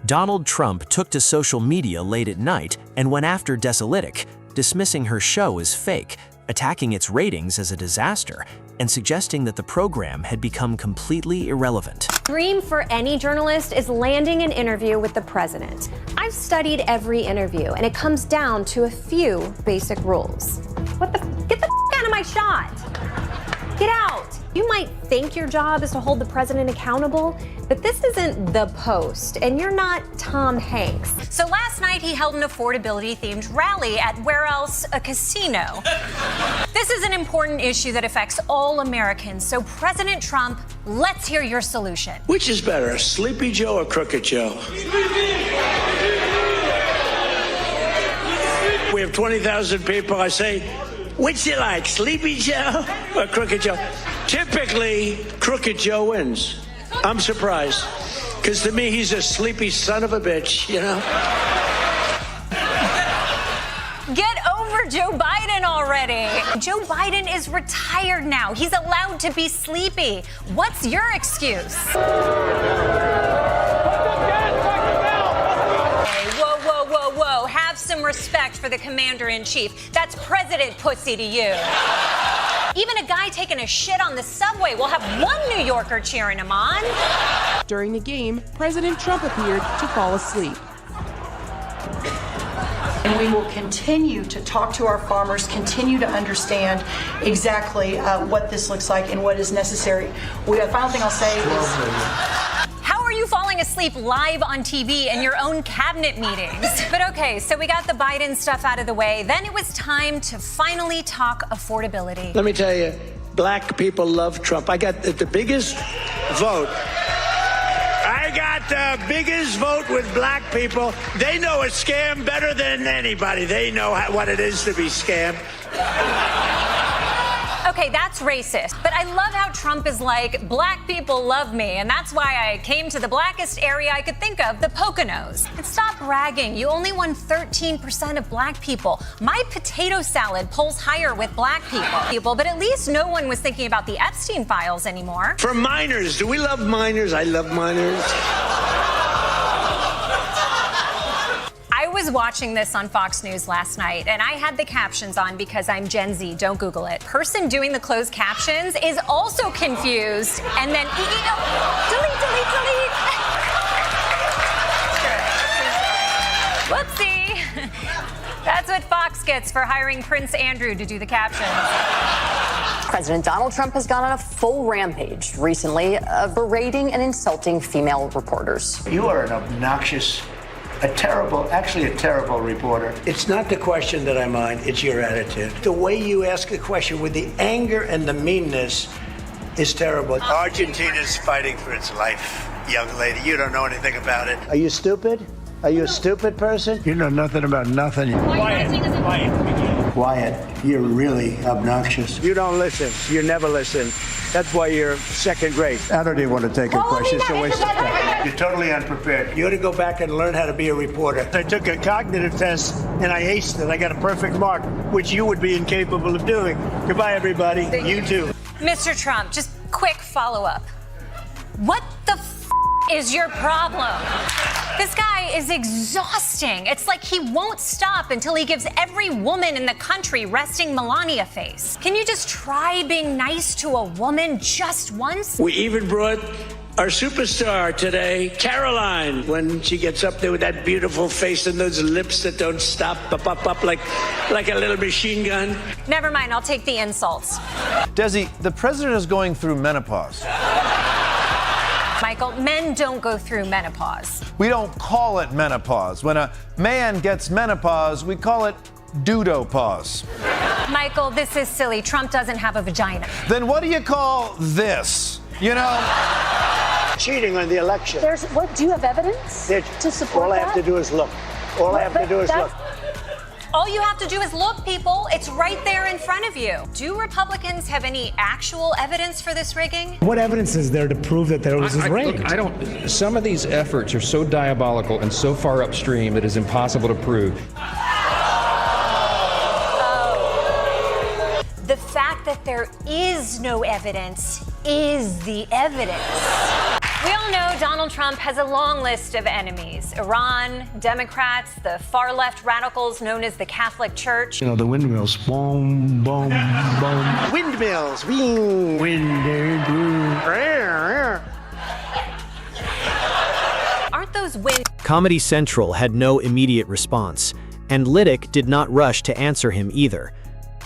Donald Trump took to social media late at night and went after Desi, Lydic, dismissing her show as fake, attacking its ratings as a disaster, and suggesting that the program had become completely irrelevant. Dream for any journalist is landing an interview with the president. I've studied every interview, and it comes down to a few basic rules. Get the out of my shot! Get out! You might think your job is to hold the president accountable, but this isn't The Post, and you're not Tom Hanks. So last night he held an affordability-themed rally at where else? A casino. This is an important issue that affects all Americans. So President Trump, let's hear your solution. Which is better, Sleepy Joe or Crooked Joe? We have 20,000 people. I say, which you like, Sleepy Joe or Crooked Joe? Typically, Crooked Joe wins. I'm surprised, because to me, he's a sleepy son of a bitch, you know? Get over Joe Biden already. Joe Biden is retired now. He's allowed to be sleepy. What's your excuse? Hey, whoa, whoa, whoa, whoa. Have some respect for the commander-in-chief. That's President Pussy to you. Even a guy taking a shit on the subway will have one New Yorker cheering him on. During the game, President Trump appeared to fall asleep. And we will continue to talk to our farmers, continue to understand exactly what this looks like and what is necessary. The final thing I'll say is... How are you falling asleep live on TV in your own cabinet meetings? But okay, so we got the Biden stuff out of the way. Then it was time to finally talk affordability. Let me tell you, black people love Trump. I got the biggest vote. I got the biggest vote with black people. They know a scam better than anybody. They know what it is to be scammed. Okay, that's racist. But I love how Trump is like, black people love me, and that's why I came to the blackest area I could think of, the Poconos. And stop bragging. You only won 13% of black people. My potato salad polls higher with black people, but at least no one was thinking about the Epstein files anymore. For minors, do we love minors? I love minors. I was watching this on Fox News last night, and I had the captions on because I'm Gen Z. Don't Google it. Person doing the closed captions is also confused, and then delete. Whoopsie. That's what Fox gets for hiring Prince Andrew to do the captions. President Donald Trump has gone on a full rampage recently, berating and insulting female reporters. You are an obnoxious, a terrible reporter. It's not the question that I mind, it's your attitude. The way you ask a question with the anger and the meanness is terrible. Argentina's fighting for its life, young lady. You don't know anything about it. Are you stupid? Are you a stupid person? You know nothing about nothing. Quiet. You're really obnoxious. You don't listen. You never listen. That's why you're second grade. I don't even want to take a question. It's a waste of time. You're totally unprepared. You ought to go back and learn how to be a reporter. I took a cognitive test and I aced it. I got a perfect mark, which you would be incapable of doing. Goodbye, everybody. You too. Mr. Trump, just quick follow-up. What the is your problem? This guy is exhausting. It's like he won't stop until he gives every woman in the country resting Melania face. Can you just try being nice to a woman just once? We even brought our superstar today, Caroline, when she gets up there with that beautiful face and those lips that don't stop, up like a little machine gun. Never mind, I'll take the insults. Desi, the president is going through menopause. Michael, men don't go through menopause. We don't call it menopause. When a man gets menopause, we call it dudopause. Michael, this is silly. Trump doesn't have a vagina. Then what do you call this? You know? Cheating on the election. Do you have evidence to support All I have to do is look. All I have to do is look. All you have to do is look, people. It's right there in front of you. Do Republicans have any actual evidence for this rigging? What evidence is there to prove that there was rigged? Look, some of these efforts are so diabolical and so far upstream it is impossible to prove. The fact that there is no evidence is the evidence. We all all know Donald Trump has a long list of enemies. Iran, Democrats, the far-left radicals known as the Catholic Church. You know, the windmills. Boom, boom, boom. Windmills. Aren't those wind... Comedy Central had no immediate response, and Lydic did not rush to answer him either.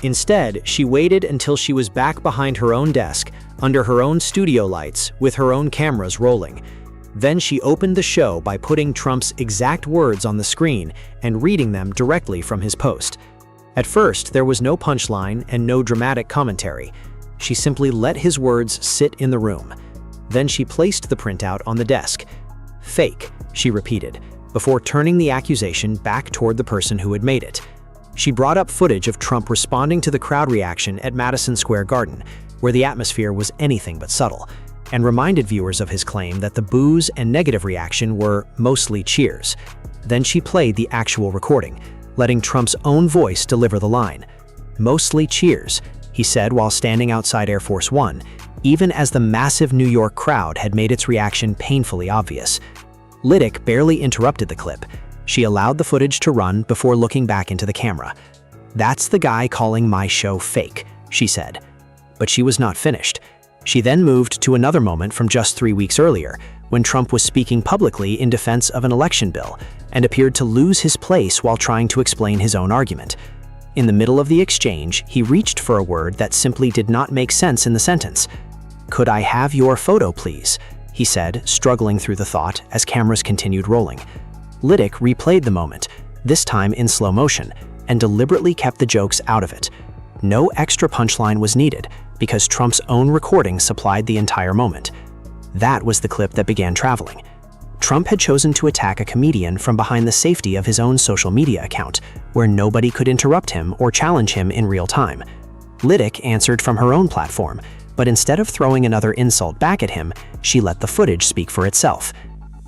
Instead, she waited until she was back behind her own desk, under her own studio lights, with her own cameras rolling. Then she opened the show by putting Trump's exact words on the screen and reading them directly from his post. At first, there was no punchline and no dramatic commentary. She simply let his words sit in the room. Then she placed the printout on the desk. "Fake," she repeated, before turning the accusation back toward the person who had made it. She brought up footage of Trump responding to the crowd reaction at Madison Square Garden, where the atmosphere was anything but subtle, and reminded viewers of his claim that the boos and negative reaction were mostly cheers. Then she played the actual recording, letting Trump's own voice deliver the line. "Mostly cheers," he said while standing outside Air Force One, even as the massive New York crowd had made its reaction painfully obvious. Lydic barely interrupted the clip. She allowed the footage to run before looking back into the camera. "That's the guy calling my show fake," she said. But she was not finished. She then moved to another moment from just 3 weeks earlier, when Trump was speaking publicly in defense of an election bill and appeared to lose his place while trying to explain his own argument. In the middle of the exchange, he reached for a word that simply did not make sense in the sentence. "Could I have your photo, please?" he said, struggling through the thought as cameras continued rolling. Lydic replayed the moment, this time in slow motion, and deliberately kept the jokes out of it. No extra punchline was needed, because Trump's own recording supplied the entire moment. That was the clip that began traveling. Trump had chosen to attack a comedian from behind the safety of his own social media account, where nobody could interrupt him or challenge him in real time. Lydic answered from her own platform, but instead of throwing another insult back at him, she let the footage speak for itself.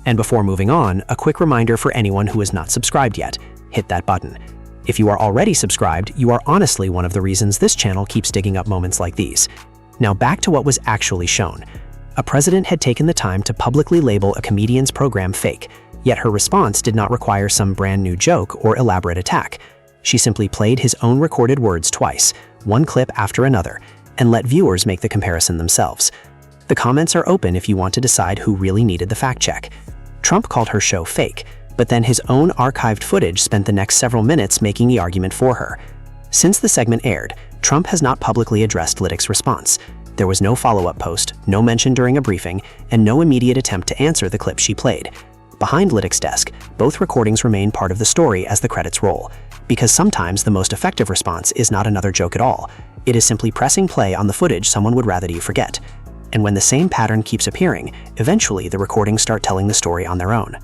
And before moving on, a quick reminder for anyone who is not subscribed yet: hit that button. If you are already subscribed, you are honestly one of the reasons this channel keeps digging up moments like these. Now back to what was actually shown. A president had taken the time to publicly label a comedian's program fake, yet her response did not require some brand new joke or elaborate attack. She simply played his own recorded words twice, one clip after another, and let viewers make the comparison themselves. The comments are open if you want to decide who really needed the fact check. Trump called her show fake, but then his own archived footage spent the next several minutes making the argument for her. Since the segment aired, Trump has not publicly addressed Lydic's response. There was no follow-up post, no mention during a briefing, and no immediate attempt to answer the clip she played. Behind Lydic's desk, both recordings remain part of the story as the credits roll, because sometimes the most effective response is not another joke at all. It is simply pressing play on the footage someone would rather you forget. And when the same pattern keeps appearing, eventually the recordings start telling the story on their own.